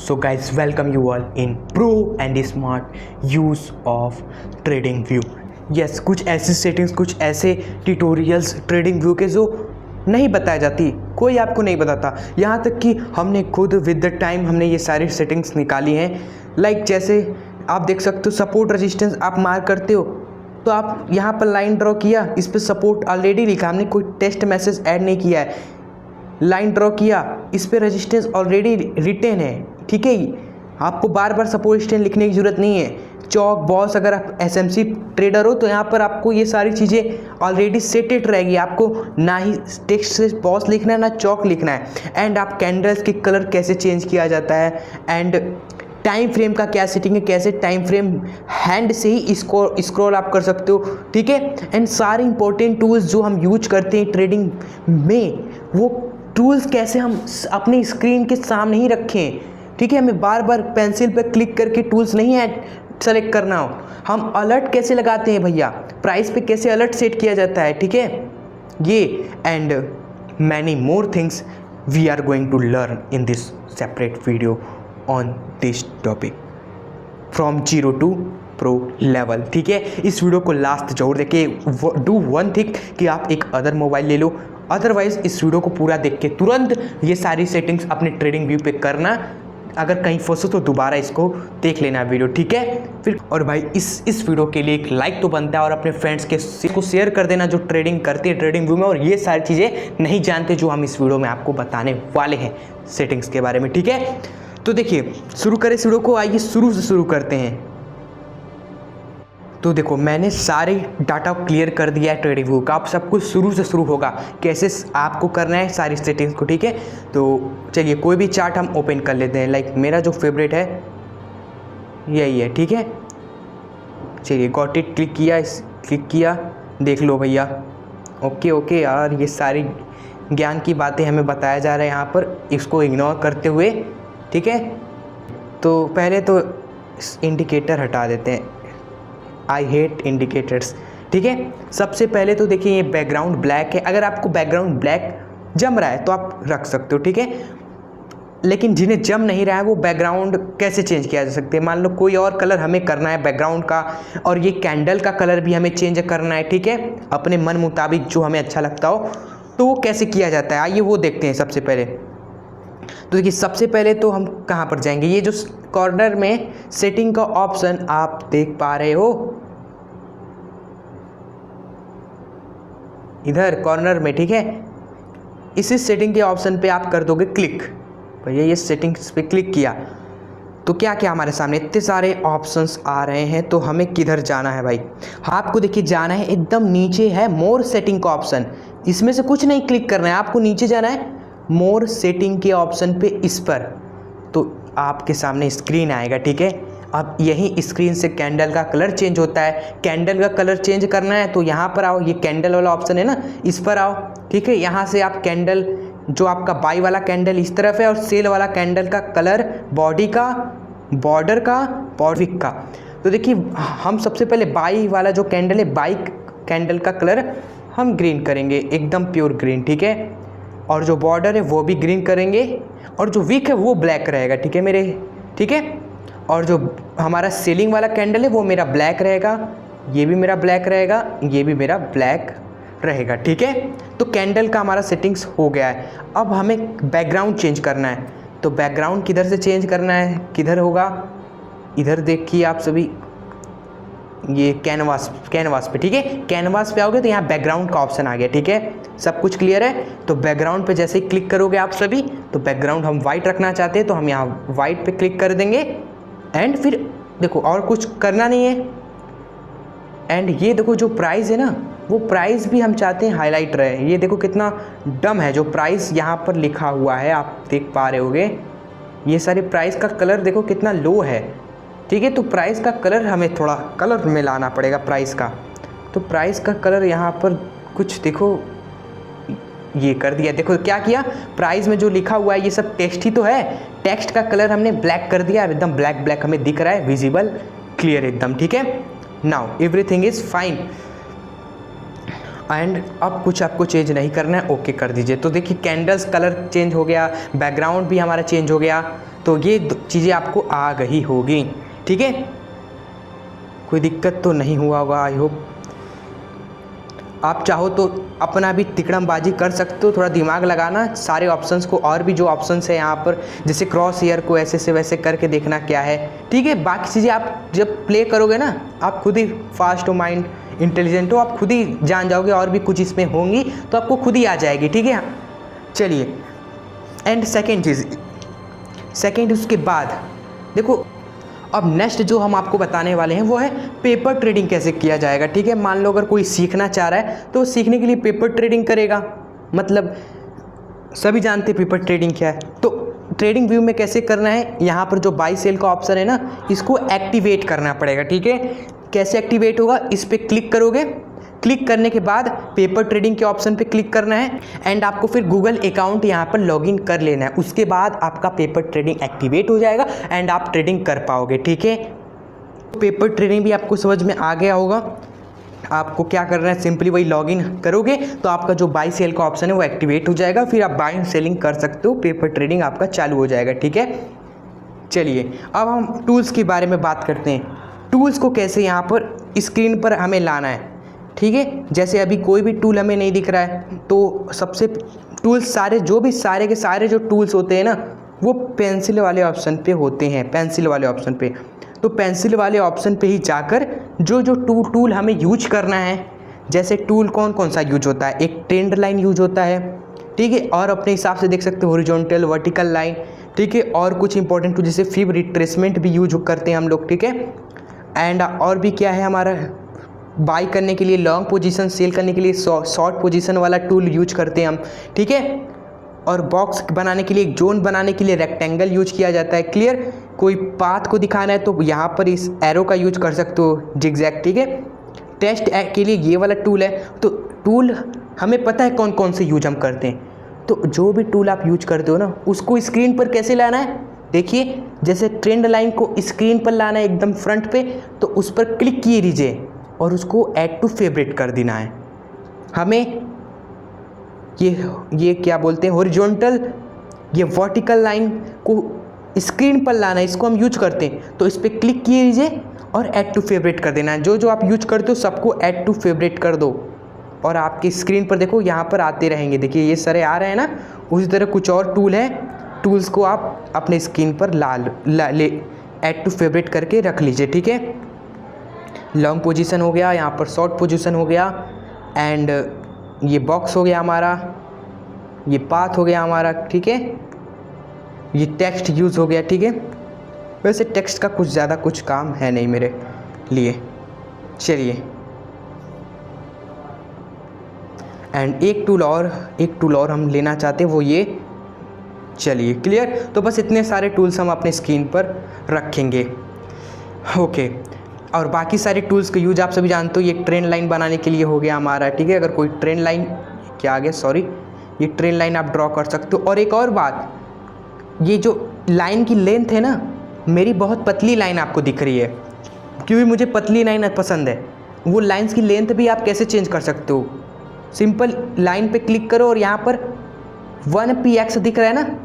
So guys, welcome you all in pro and smart use of TradingView. Yes, कुछ ऐसी settings, कुछ ऐसे tutorials TradingView के जो नहीं बताई जाती, कोई आपको नहीं बताता। यहाँ तक कि हमने खुद विद द टाइम हमने ये सारी सेटिंग्स निकाली हैं। लाइक जैसे आप देख सकते हो, सपोर्ट रेजिस्टेंस आप मार्क करते हो तो आप यहाँ पर लाइन ड्रॉ किया, इस पर सपोर्ट ऑलरेडी लिखा, हमने कोई टेक्स्ट मैसेज ऐड नहीं किया है। लाइन ड्रॉ किया, इस पर रेजिस्टेंस ऑलरेडी रिटेन है, ठीक है। आपको बार बार सपोर्ट रेजिस्टेंस लिखने की ज़रूरत नहीं है। चौक बॉस, अगर आप एसएमसी ट्रेडर हो तो यहाँ पर आपको ये सारी चीज़ें ऑलरेडी सेटेड रहेगी। आपको ना ही टेक्स्ट से बॉस लिखना है, ना चौक लिखना है। एंड आप कैंडल्स के कलर कैसे चेंज किया जाता है, एंड टाइम फ्रेम का क्या सेटिंग है, कैसे टाइम फ्रेम हैंड से ही स्क्रॉल आप कर सकते हो, ठीक है। एंड सारे इंपॉर्टेंट टूल्स जो हम यूज करते हैं ट्रेडिंग में, वो टूल्स कैसे हम अपनी स्क्रीन के सामने ही रखें, ठीक है। हमें बार बार पेंसिल पर क्लिक करके टूल्स नहीं ऐड सेलेक्ट करना हो। हम अलर्ट कैसे लगाते हैं भैया, प्राइस पे कैसे अलर्ट सेट किया जाता है, ठीक है। ये and many more things we are going to learn in this separate video on this topic from 0 to pro level, ठीक है। इस वीडियो को लास्ट जरूर देखिए। डू वन थिंग कि आप एक अदर मोबाइल ले लो, अदरवाइज इस वीडियो को पूरा देख के तुरंत ये सारी सेटिंग्स अपने ट्रेडिंग व्यू पे करना। अगर कहीं फंसो तो दोबारा इसको देख लेना वीडियो, ठीक है। फिर और भाई इस वीडियो के लिए एक लाइक तो बनता है, और अपने फ्रेंड्स के को शेयर कर देना जो ट्रेडिंग करते हैं ट्रेडिंग व्यू में, और ये सारी चीज़ें नहीं जानते जो हम इस वीडियो में आपको बताने वाले हैं सेटिंग्स के बारे में, ठीक है। तो देखिए, शुरू करें इस वीडियो को, आइए शुरू से शुरू करते हैं। तो देखो, मैंने सारे डाटा क्लियर कर दिया है ट्रेडिंग व्यू का। अब सब कुछ शुरू से शुरू होगा, कैसे आपको करना है सारी सेटिंग्स को, ठीक है। तो चलिए कोई भी चार्ट हम ओपन कर लेते हैं। लाइक मेरा जो फेवरेट है यही है, ठीक है। चलिए गॉट इट, क्लिक किया, देख लो भैया। ओके यार, ये सारी ज्ञान की बातें हमें बताया जा रहा है यहाँ पर, इसको इग्नोर करते हुए, ठीक है। तो पहले तो इंडिकेटर हटा देते हैं, आई हेट इंडिकेटर्स, ठीक है। सबसे पहले तो देखिए, ये बैकग्राउंड ब्लैक है। अगर आपको बैकग्राउंड ब्लैक जम रहा है तो आप रख सकते हो, ठीक है। लेकिन जिन्हें जम नहीं रहा है वो बैकग्राउंड कैसे चेंज किया जा सकता है। मान लो कोई और कलर हमें करना है बैकग्राउंड का, और ये कैंडल का कलर भी हमें चेंज करना है, ठीक है, अपने मन मुताबिक जो हमें अच्छा लगता हो, तो वो कैसे किया जाता है आइए वो देखते हैं सबसे पहले। तो देखिए, सबसे पहले तो हम कहाँ पर जाएंगे, ये जो कॉर्नर में सेटिंग का ऑप्शन आप देख पा रहे हो, इधर कॉर्नर में, ठीक है। इसी सेटिंग के ऑप्शन पे आप कर दोगे क्लिक। भैया ये सेटिंग्स पे क्लिक किया तो क्या क्या हमारे सामने इतने सारे ऑप्शंस आ रहे हैं। तो हमें किधर जाना है भाई, आपको देखिए जाना है एकदम नीचे है मोर सेटिंग का ऑप्शन। इसमें से कुछ नहीं क्लिक करना है, आपको नीचे जाना है मोर सेटिंग के ऑप्शन पे, इस पर तो आपके सामने स्क्रीन आएगा, ठीक है। अब यही स्क्रीन से कैंडल का कलर चेंज होता है। कैंडल का कलर चेंज करना है तो यहाँ पर आओ, ये कैंडल वाला ऑप्शन है ना, इस पर आओ, ठीक है। यहाँ से आप कैंडल, जो आपका बाई वाला कैंडल इस तरफ है, और सेल वाला कैंडल का कलर बॉडी का, बॉर्डर का, बॉर्डिक का। तो देखिए, हम सबसे पहले बाई वाला जो कैंडल है, बाई कैंडल का कलर हम ग्रीन करेंगे, एकदम प्योर ग्रीन, ठीक है। और जो बॉर्डर है वो भी ग्रीन करेंगे, और जो विक है वो ब्लैक रहेगा, ठीक है मेरे, ठीक है। और जो हमारा सेलिंग वाला कैंडल है वो मेरा ब्लैक रहेगा, ये भी मेरा ब्लैक रहेगा, ये भी मेरा ब्लैक रहेगा, ठीक है। तो कैंडल का हमारा सेटिंग्स हो गया है। अब हमें बैकग्राउंड चेंज करना है। तो बैकग्राउंड किधर से चेंज करना है, किधर होगा, इधर देखिए आप सभी, ये कैनवास पे, ठीक है। कैनवास पे आओगे तो यहाँ बैकग्राउंड का ऑप्शन आ गया, ठीक है। सब कुछ क्लियर है। तो बैकग्राउंड पे जैसे ही क्लिक करोगे आप सभी, तो बैकग्राउंड हम वाइट रखना चाहते हैं तो हम यहाँ वाइट पे क्लिक कर देंगे। एंड फिर देखो, और कुछ करना नहीं है। एंड ये देखो, जो प्राइस है ना, वो प्राइस भी हम चाहते हैं हाईलाइट रहे। ये देखो कितना डम है, जो प्राइस यहाँ पर लिखा हुआ है आप देख पा रहे होगे, ये सारे प्राइस का कलर देखो कितना लो है, ठीक है। तो प्राइस का कलर हमें थोड़ा कलर में लाना पड़ेगा प्राइस का। तो प्राइस का कलर यहाँ पर कुछ देखो, ये कर दिया। देखो क्या किया, प्राइस में जो लिखा हुआ है ये सब टेक्स्ट ही तो है, टेक्स्ट का कलर हमने ब्लैक कर दिया, एकदम ब्लैक हमें दिख रहा है, विजिबल, क्लियर एकदम, ठीक है। Now everything is fine. And अब कुछ आपको चेंज नहीं करना है, ओके कर दीजिए। तो देखिए कैंडल्स कलर चेंज हो गया, बैकग्राउंड भी हमारा चेंज हो गया, तो ये चीज़ें आपको आ गई होगी, ठीक है। कोई दिक्कत तो नहीं हुआ होगा, आई होप। आप चाहो तो अपना भी तिकड़मबाजी कर सकते हो, थोड़ा दिमाग लगाना सारे ऑप्शंस को, और भी जो ऑप्शंस है यहाँ पर, जैसे क्रॉस हेयर को ऐसे से वैसे करके देखना क्या है, ठीक है। बाकी चीज़ें आप जब प्ले करोगे ना, आप खुद ही फास्ट हो, माइंड इंटेलिजेंट हो, आप खुद ही जान जाओगे, और भी कुछ इसमें होंगी तो आपको खुद ही आ जाएगी, ठीक है। चलिए, एंड सेकेंड उसके बाद देखो, अब नेक्स्ट जो हम आपको बताने वाले हैं वो है पेपर ट्रेडिंग कैसे किया जाएगा, ठीक है। मान लो अगर कोई सीखना चाह रहा है तो सीखने के लिए पेपर ट्रेडिंग करेगा, मतलब सभी जानते हैं पेपर ट्रेडिंग क्या है। तो ट्रेडिंग व्यू में कैसे करना है, यहाँ पर जो बाई सेल का ऑप्शन है ना, इसको एक्टिवेट करना पड़ेगा, ठीक है। कैसे एक्टिवेट होगा, इस पर क्लिक करोगे, क्लिक करने के बाद पेपर ट्रेडिंग के ऑप्शन पे क्लिक करना है, एंड आपको फिर गूगल अकाउंट यहाँ पर लॉगिन कर लेना है। उसके बाद आपका पेपर ट्रेडिंग एक्टिवेट हो जाएगा एंड आप ट्रेडिंग कर पाओगे, ठीक है। पेपर ट्रेडिंग भी आपको समझ में आ गया होगा। आपको क्या करना है, सिंपली वही लॉगिन करोगे तो आपका जो बाई सेल का ऑप्शन है वो एक्टिवेट हो जाएगा, फिर आप बाइंग सेलिंग कर सकते हो, पेपर ट्रेडिंग आपका चालू हो जाएगा, ठीक है। चलिए, अब हम टूल्स के बारे में बात करते हैं। टूल्स को कैसे यहाँ पर स्क्रीन पर हमें लाना है, ठीक है। जैसे अभी कोई भी टूल हमें नहीं दिख रहा है, तो सबसे टूल्स सारे के सारे जो टूल्स होते हैं ना, वो पेंसिल वाले ऑप्शन पे होते हैं, पेंसिल वाले ऑप्शन पे। तो पेंसिल वाले ऑप्शन पे ही जाकर जो टूल हमें यूज करना है, जैसे टूल कौन कौन सा यूज होता है, एक ट्रेंड लाइन यूज होता है, ठीक है, और अपने हिसाब से देख सकते हो हॉरिजॉन्टल, वर्टिकल लाइन, ठीक है, और कुछ इंपॉर्टेंट टूल जैसे फिब रिट्रेसमेंट भी यूज करते हैं हम लोग, ठीक है। एंड और भी क्या है, हमारा बाई करने के लिए लॉन्ग पोजीशन, सेल करने के लिए शॉर्ट पोजीशन वाला टूल यूज करते हैं हम, ठीक है। और बॉक्स बनाने के लिए, एक जोन बनाने के लिए रेक्टेंगल यूज किया जाता है, क्लियर। कोई पाथ को दिखाना है तो यहाँ पर इस एरो का यूज कर सकते हो, जिगजैग, ठीक है। टेस्ट के लिए ये वाला टूल है। तो टूल हमें पता है कौन कौन से यूज हम करते हैं, तो जो भी टूल आप यूज करते हो ना, उसको स्क्रीन पर कैसे लाना है, देखिए। जैसे ट्रेंड लाइन को स्क्रीन पर लाना है एकदम फ्रंट पे, तो उस पर क्लिक किए दीजिए और उसको ऐड टू फेवरेट कर देना है। हमें ये क्या बोलते हैं, हॉरिजॉन्टल, ये वर्टिकल लाइन को स्क्रीन पर लाना है, इसको हम यूज करते हैं। तो इस पर क्लिक कीजिए और ऐड टू फेवरेट कर देना है। जो आप यूज करते हो सबको ऐड टू फेवरेट कर दो, और आपकी स्क्रीन पर देखो यहाँ पर आते रहेंगे। देखिए ये सारे आ रहे हैं ना, उसी तरह कुछ और टूल है, टूल्स को आप अपने स्क्रीन पर ले ऐड टू फेवरेट करके रख लीजिए, ठीक है। लॉन्ग पोजीशन हो गया, यहाँ पर शॉर्ट पोजीशन हो गया, एंड ये बॉक्स हो गया हमारा, ये पाथ हो गया हमारा, ठीक है। ये टेक्स्ट यूज़ हो गया, ठीक है। वैसे टेक्स्ट का कुछ ज़्यादा कुछ काम है नहीं मेरे लिए। चलिए, एंड एक टूल और हम लेना चाहते हैं, वो ये, चलिए क्लियर। तो बस इतने सारे टूल्स हम अपने स्क्रीन पर रखेंगे, ओके। और बाकी सारे टूल्स का यूज आप सभी जानते हो, ये ट्रेंड लाइन बनाने के लिए हो गया हमारा, ठीक है। अगर कोई ट्रेंड लाइन, क्या आ गया, सॉरी, ये ट्रेंड लाइन आप ड्रॉ कर सकते हो। और एक और बात, ये जो लाइन की लेंथ है ना, मेरी बहुत पतली लाइन आपको दिख रही है, क्योंकि मुझे पतली लाइन पसंद है। वो लाइन्स की लेंथ भी आप कैसे चेंज कर सकते हो, सिंपल लाइन पे क्लिक करो और यहाँ पर 1px दिख रहा है ना,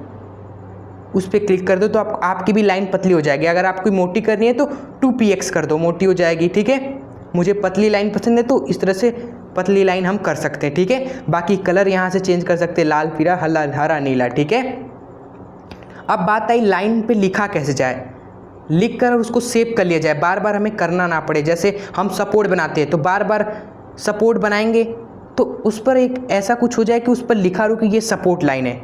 उस पर क्लिक कर दो तो आपकी भी लाइन पतली हो जाएगी। अगर आपको मोटी करनी है तो 2px कर दो, मोटी हो जाएगी, ठीक है। मुझे पतली लाइन पसंद है तो इस तरह से पतली लाइन हम कर सकते हैं, ठीक है। बाकी कलर यहाँ से चेंज कर सकते हैं, लाल, पीला, हरा, नीला, ठीक है। अब बात आई लाइन पे लिखा कैसे जाए, लिख कर उसको सेव कर लिया जाए, बार बार हमें करना ना पड़े। जैसे हम सपोर्ट बनाते हैं तो बार बार सपोर्ट बनाएंगे तो उस पर एक ऐसा कुछ हो जाए कि उस पर लिखा रहो कि ये सपोर्ट लाइन है,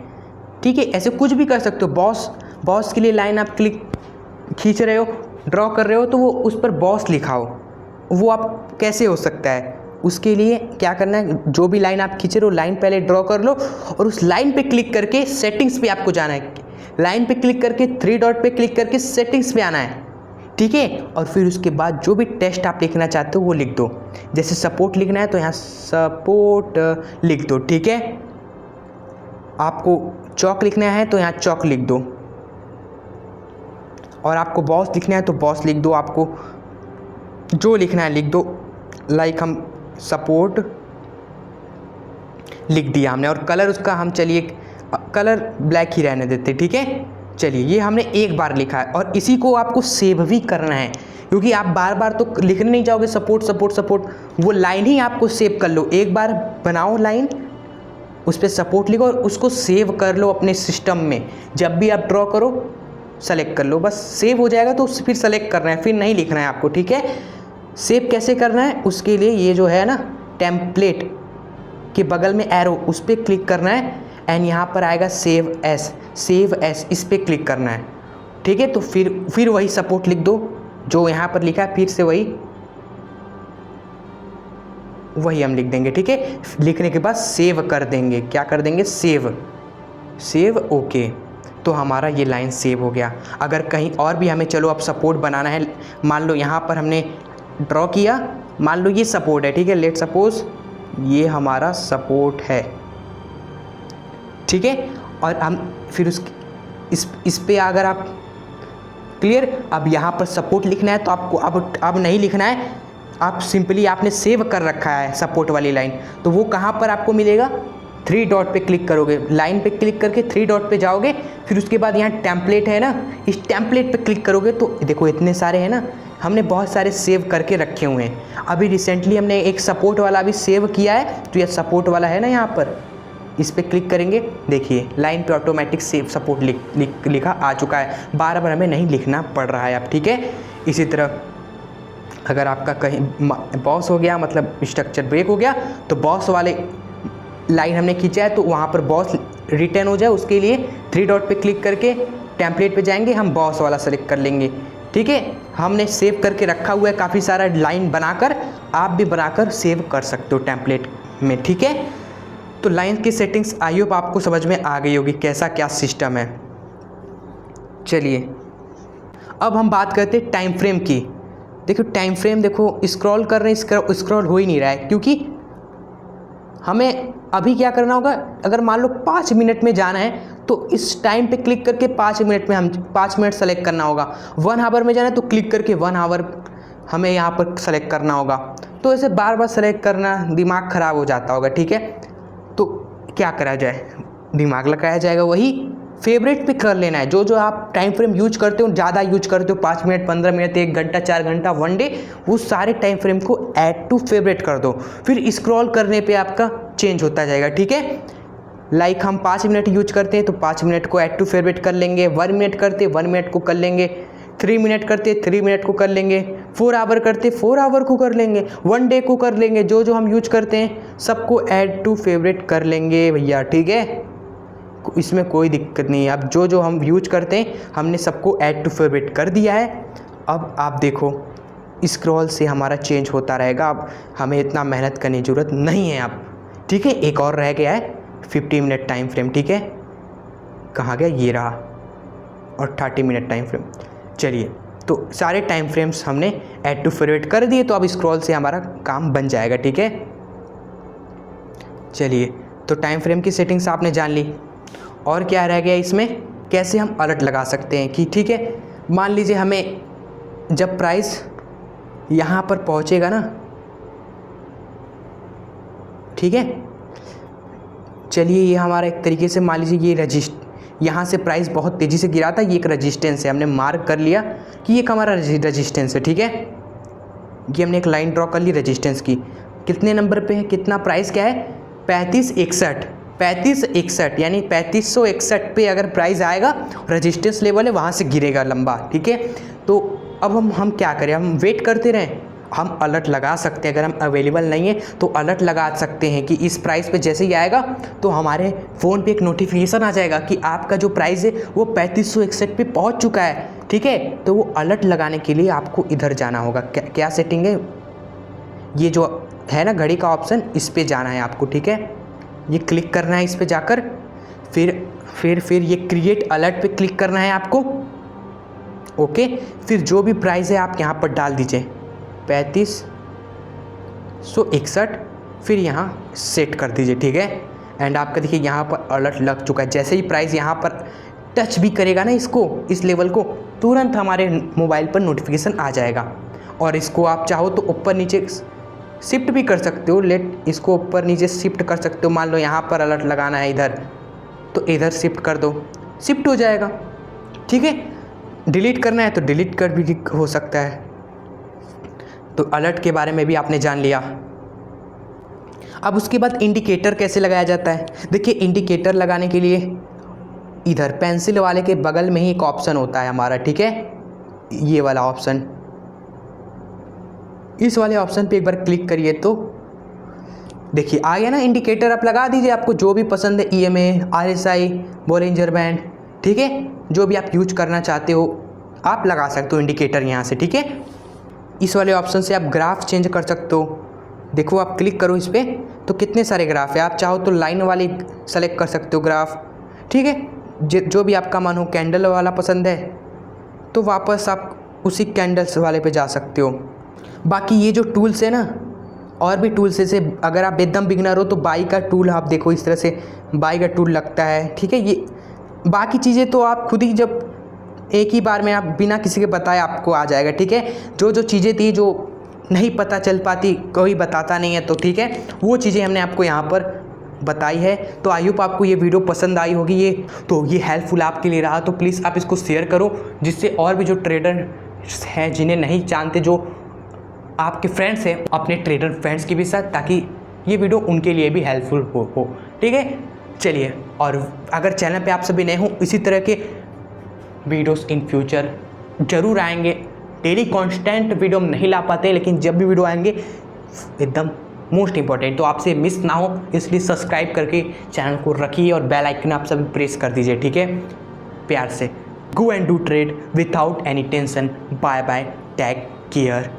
ठीक है। ऐसे कुछ भी कर सकते हो। बॉस के लिए लाइन आप खींच रहे हो, ड्रॉ कर रहे हो, तो वो उस पर बॉस लिखा हो, वो आप कैसे हो सकता है। उसके लिए क्या करना है, जो भी लाइन आप खींच रहे हो लाइन पहले ड्रॉ कर लो, और उस लाइन पे क्लिक करके सेटिंग्स पे आपको जाना है। लाइन पे क्लिक करके 3 डॉट पे क्लिक करके सेटिंग्स पे आना है, ठीक है। और फिर उसके बाद जो भी टेक्स्ट आप लिखना चाहते हो वो लिख दो। जैसे सपोर्ट लिखना है तो यहाँ सपोर्ट लिख दो, ठीक है। आपको चौक लिखना है तो यहाँ चौक लिख दो, और आपको बॉस लिखना है तो बॉस लिख दो। आपको जो लिखना है लिख दो, लाइक हम सपोर्ट लिख दिया हमने। और कलर उसका हम, चलिए कलर ब्लैक ही रहने देते, ठीक है। चलिए ये हमने एक बार लिखा है और इसी को आपको सेव भी करना है, क्योंकि आप बार बार तो लिखने नहीं जाओगे सपोर्ट सपोर्ट सपोर्ट, वो लाइन ही आपको सेव कर लो। एक बार बनाओ लाइन, उस पर सपोर्ट लिखो और उसको सेव कर लो अपने सिस्टम में। जब भी आप ड्रॉ करो सेलेक्ट कर लो, बस सेव हो जाएगा तो फिर सेलेक्ट करना है, फिर नहीं लिखना है आपको, ठीक है। सेव कैसे करना है उसके लिए ये जो है ना टेम्पलेट के बगल में एरो, उस पर क्लिक करना है एंड यहाँ पर आएगा सेव एस, इस पर क्लिक करना है, ठीक है। तो फिर वही सपोर्ट लिख दो जो यहाँ पर लिखा है, फिर से वही हम लिख देंगे, ठीक है। लिखने के बाद सेव कर देंगे, क्या कर देंगे, सेव ओके। तो हमारा ये लाइन सेव हो गया। अगर कहीं और भी हमें चलो अब सपोर्ट बनाना है, मान लो यहाँ पर हमने ड्रॉ किया, मान लो ये सपोर्ट है, ठीक है, लेट सपोज ये हमारा सपोर्ट है, ठीक है। और हम फिर इस पे अगर आप क्लियर, अब यहाँ पर सपोर्ट लिखना है तो आपको अब नहीं लिखना है, आप सिंपली आपने सेव कर रखा है सपोर्ट वाली लाइन, तो वो कहाँ पर आपको मिलेगा, 3 डॉट पे क्लिक करोगे, लाइन पे क्लिक करके 3 डॉट पे जाओगे, फिर उसके बाद यहाँ टेम्पलेट है ना, इस टेम्पलेट पे क्लिक करोगे तो देखो इतने सारे हैं ना, हमने बहुत सारे सेव करके रखे हुए हैं। अभी रिसेंटली हमने एक सपोर्ट वाला भी सेव किया है, तो ये सपोर्ट वाला है ना, यहाँ पर इस पर क्लिक करेंगे, देखिए लाइन पे ऑटोमेटिक सेव सपोर्ट लिखा आ चुका है, बार बार हमें नहीं लिखना पड़ रहा है अब, ठीक है। इसी तरह अगर आपका कहीं बॉस हो गया, मतलब स्ट्रक्चर ब्रेक हो गया, तो बॉस वाले लाइन हमने खींचा है तो वहाँ पर बॉस रिटर्न हो जाए, उसके लिए 3 डॉट पे क्लिक करके टेम्पलेट पे जाएंगे, हम बॉस वाला सेलेक्ट कर लेंगे, ठीक है। हमने सेव करके रखा हुआ है काफ़ी सारा लाइन बनाकर, आप भी बनाकर सेव कर सकते हो टेम्पलेट में, ठीक है। तो लाइन की सेटिंग्स आई होप आपको समझ में आ गई होगी कैसा क्या सिस्टम है। चलिए अब हम बात करते हैं टाइम फ्रेम की। देखो टाइम फ्रेम, देखो स्क्रॉल कर रहे हैं, स्क्रॉल हो ही नहीं रहा है, क्योंकि हमें अभी क्या करना होगा, अगर मान लो 5 मिनट में जाना है तो इस टाइम पे क्लिक करके 5 मिनट में हम 5 मिनट सेलेक्ट करना होगा। 1 आवर में जाना है तो क्लिक करके 1 आवर हमें यहाँ पर सेलेक्ट करना होगा। तो ऐसे बार बार सेलेक्ट करना दिमाग ख़राब हो जाता होगा, ठीक है। तो क्या करा जाए, दिमाग लगाया जाएगा, वही फेवरेट पे कर लेना है। जो आप टाइम फ्रेम यूज करते हो, ज़्यादा यूज करते हो, 5 मिनट 15 मिनट 1 घंटा 4 घंटा 1 डे, वो सारे टाइम फ्रेम को ऐड टू फेवरेट कर दो, फिर स्क्रॉल करने पे आपका चेंज होता जाएगा, ठीक है। लाइक हम 5 मिनट यूज करते हैं तो 5 मिनट को ऐड टू फेवरेट कर लेंगे, 1 मिनट करते 1 मिनट को कर लेंगे, 3 मिनट करते 3 मिनट को कर लेंगे, 4 आवर करते 4 आवर को कर लेंगे, 1 डे को कर लेंगे। जो हम यूज करते हैं सबको ऐड टू फेवरेट कर लेंगे भैया, ठीक है, इसमें कोई दिक्कत नहीं है। अब जो हम यूज करते हैं हमने सबको ऐड टू फेवरेट कर दिया है। अब आप देखो स्क्रॉल से हमारा चेंज होता रहेगा, अब हमें इतना मेहनत करने की ज़रूरत नहीं है अब, ठीक है। एक और रह गया है 50 मिनट टाइम फ्रेम, ठीक है, कहाँ गया, ये रहा, और 30 मिनट टाइम फ्रेम। चलिए तो सारे टाइम फ्रेम्स हमने ऐड टू फेवरेट कर दिए, तो अब स्क्रॉल से हमारा काम बन जाएगा, ठीक है। चलिए तो टाइम फ्रेम की सेटिंग्स आपने जान ली, और क्या रह गया इसमें, कैसे हम अलर्ट लगा सकते हैं कि ठीक है, मान लीजिए हमें जब प्राइस यहाँ पर पहुँचेगा ना, ठीक है, चलिए ये हमारा एक तरीके से मान लीजिए ये यहाँ से प्राइस बहुत तेज़ी से गिरा था, ये एक रजिस्टेंस है, हमने मार्क कर लिया कि ये हमारा रजिस्टेंस है, ठीक है। ये हमने एक लाइन ड्रॉ कर ली रजिस्टेंस की, कितने नंबर पे है, कितना प्राइस क्या है, 3561 यानी 3561 पे अगर प्राइस आएगा, रजिस्टेंस लेवल है, वहाँ से गिरेगा लंबा, ठीक है। तो अब हम क्या करें, हम वेट करते रहें, हम अलर्ट लगा सकते हैं। अगर हम अवेलेबल नहीं है तो अलर्ट लगा सकते हैं कि इस प्राइस पे जैसे ही आएगा तो हमारे फ़ोन पे एक नोटिफिकेशन आ जाएगा कि आपका जो प्राइस है वो 3561 पे पहुंच चुका है, ठीक है। तो वो अलर्ट लगाने के लिए आपको इधर जाना होगा, क्या सेटिंग है, ये जो है ना घड़ी का ऑप्शन, इस पर जाना है आपको, ठीक है। ये क्लिक करना है इस पर जाकर, फिर ये क्रिएट अलर्ट पे क्लिक करना है आपको, ओके। फिर जो भी प्राइस है आप यहाँ पर डाल दीजिए 3561, फिर यहाँ सेट कर दीजिए, ठीक है। एंड आपका देखिए यहाँ पर अलर्ट लग चुका है। जैसे ही प्राइस यहाँ पर टच भी करेगा ना इसको, इस लेवल को, तुरंत हमारे मोबाइल पर नोटिफिकेशन आ जाएगा। और इसको आप चाहो तो ऊपर नीचे शिफ्ट भी कर सकते हो, इसको ऊपर नीचे शिफ्ट कर सकते हो। मान लो यहाँ पर अलर्ट लगाना है इधर, तो इधर शिफ्ट कर दो, शिफ्ट हो जाएगा, ठीक है, डिलीट करना है तो डिलीट कर भी हो सकता है। तो अलर्ट के बारे में भी आपने जान लिया। अब उसके बाद इंडिकेटर कैसे लगाया जाता है। देखिए इंडिकेटर लगाने के लिए इधर पेंसिल वाले के बगल में ही एक ऑप्शन होता है हमारा, ठीक है, ये वाला ऑप्शन। इस वाले ऑप्शन पे एक बार क्लिक करिए तो देखिए आ गया ना इंडिकेटर। आप लगा दीजिए, आपको जो भी पसंद है, EMA, RSI, बोलिंजर बैंड, ठीक है, जो भी आप यूज करना चाहते हो आप लगा सकते हो इंडिकेटर यहाँ से, ठीक है। इस वाले ऑप्शन से आप ग्राफ चेंज कर सकते हो। देखो आप क्लिक करो इस पर तो कितने सारे ग्राफ है। आप चाहो तो लाइन वाली सेलेक्ट कर सकते हो ग्राफ, ठीक है। जो भी आपका मन हो, कैंडल वाला पसंद है तो वापस आप उसी कैंडल्स वाले पे जा सकते हो। बाकी ये जो टूल्स है ना, और भी टूल्स से अगर आप एकदम बिगनर हो तो बाई का टूल आप देखो, इस तरह से बाई का टूल लगता है, ठीक है। ये बाकी चीज़ें तो आप खुद ही जब एक ही बार में आप बिना किसी के बताए आपको आ जाएगा, ठीक है। जो जो चीज़ें थी जो नहीं पता चल पाती, कोई बताता नहीं है, तो ठीक है, वो चीज़ें हमने आपको यहाँ पर बताई है। तो आई होप आपको ये वीडियो पसंद आई होगी। ये हेल्पफुल आपके लिए रहा तो प्लीज़ आप इसको शेयर करो, जिससे और भी जो ट्रेडर हैं जिन्हें नहीं जानते, जो आपके फ्रेंड्स हैं, अपने ट्रेडर फ्रेंड्स के भी साथ, ताकि ये वीडियो उनके लिए भी हेल्पफुल हो, ठीक है। चलिए, और अगर चैनल पे आप सभी नए हो, इसी तरह के वीडियोस इन फ्यूचर ज़रूर आएंगे। डेली कांस्टेंट वीडियो हम नहीं ला पाते, लेकिन जब भी वीडियो आएंगे एकदम मोस्ट इंपॉर्टेंट, तो आपसे मिस ना हो, इसलिए सब्सक्राइब करके चैनल को रखिए और बेल आइकन आप सभी प्रेस कर दीजिए, ठीक है। प्यार से go and do trade without any tension. Bye bye, take care.